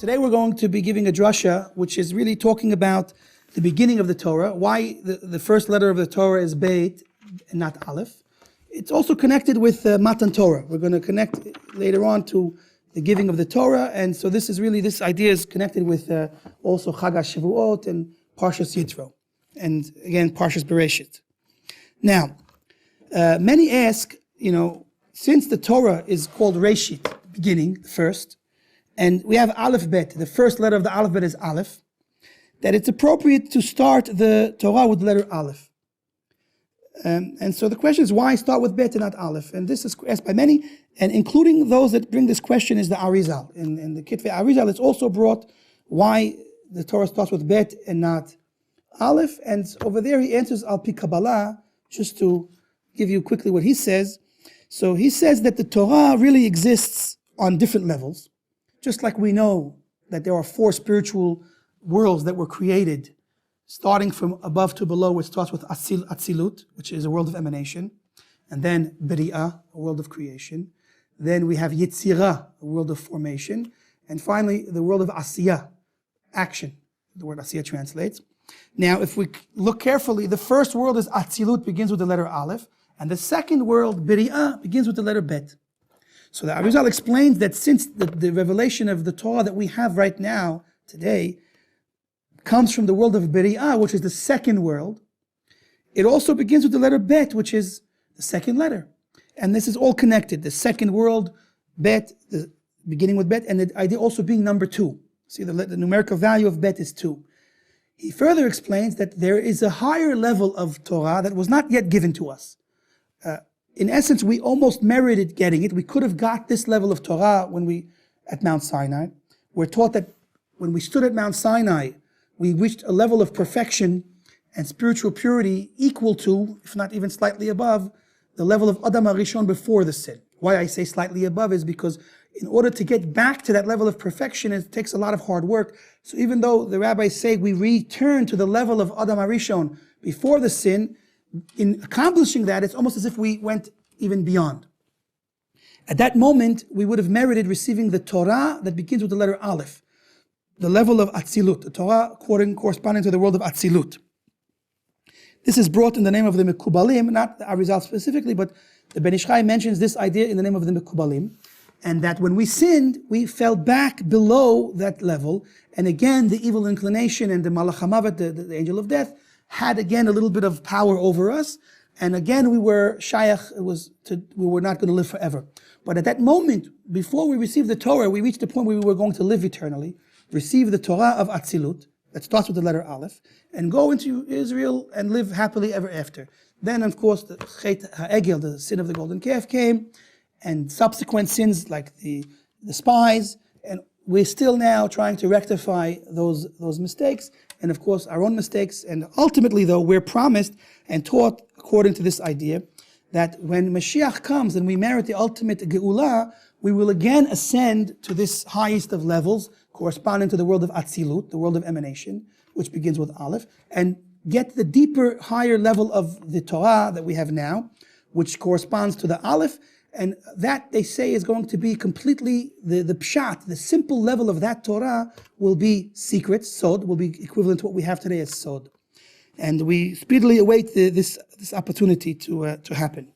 Today we're going to be giving a drasha, which is really talking about the beginning of the Torah, why the first letter of the Torah is Beit and not Alef. It's also connected with Matan Torah. We're going to connect later on to the giving of the Torah, and so this idea is connected with also Chag HaShavuot and Parshas Yitro, and again Parshas Bereshit. Now, many ask, since the Torah is called Reshit, beginning, first, and we have Alef Bet, the first letter of the alphabet is Alef, that it's appropriate to start the Torah with the letter Alef. And so the question is, why start with Bet and not Alef? And this is asked by many, and including those that bring this question is the Arizal. In the Kitvei Arizal, it's also brought why the Torah starts with Bet and not Alef. And over there he answers Al Pi Kabbalah, just to give you quickly what he says. So he says that the Torah really exists on different levels. Just like we know that there are 4 spiritual worlds that were created, starting from above to below, which starts with Atzilut, which is a world of emanation, and then Beri'ah, a world of creation. Then we have Yetzirah, a world of formation, and finally the world of Asiyah, action. The word Asiyah translates. Now, if we look carefully, the first world is Atzilut, begins with the letter Aleph, and the second world, Beri'ah, begins with the letter Bet. So the Arizal explains that since the revelation of the Torah that we have right now, today, comes from the world of Beri'ah, which is the second world, it also begins with the letter Bet, which is the second letter. And this is all connected. The second world, Bet, the beginning with Bet, and the idea also being number 2. See, the numerical value of Bet is 2. He further explains that there is a higher level of Torah that was not yet given to us. In essence, we almost merited getting it. We could have got this level of Torah at Mount Sinai. We're taught that when we stood at Mount Sinai, we reached a level of perfection and spiritual purity equal to, if not even slightly above, the level of Adam HaRishon before the sin. Why I say slightly above is because in order to get back to that level of perfection, it takes a lot of hard work. So even though the rabbis say we return to the level of Adam HaRishon before the sin, in accomplishing that, it's almost as if we went even beyond. At that moment, we would have merited receiving the Torah that begins with the letter Aleph, the level of Atzilut, the Torah corresponding to the world of Atzilut. This is brought in the name of the Mekubalim, not the Arizal specifically, but the Ben Ish Chai mentions this idea in the name of the Mekubalim, and that when we sinned, we fell back below that level, and again, the evil inclination and the Malach HaMavet, the angel of death, had again a little bit of power over us, and again we were shayach, we were not going to live forever. But at that moment, before we received the Torah, we reached the point where we were going to live eternally, receive the Torah of Atzilut, that starts with the letter Aleph, and go into Israel and live happily ever after. Then, of course, the Chet HaEgel, the sin of the golden calf, came, and subsequent sins like the spies, and we're still now trying to rectify those mistakes, and of course our own mistakes, and ultimately though we're promised and taught according to this idea that when Mashiach comes and we merit the ultimate Geula, we will again ascend to this highest of levels corresponding to the world of Atzilut, the world of emanation, which begins with Aleph, and get the deeper, higher level of the Torah that we have now, which corresponds to the Aleph. And that, they say, is going to be completely, the pshat, the simple level of that Torah will be secret, sod, will be equivalent to what we have today as sod. And we speedily await this opportunity to happen.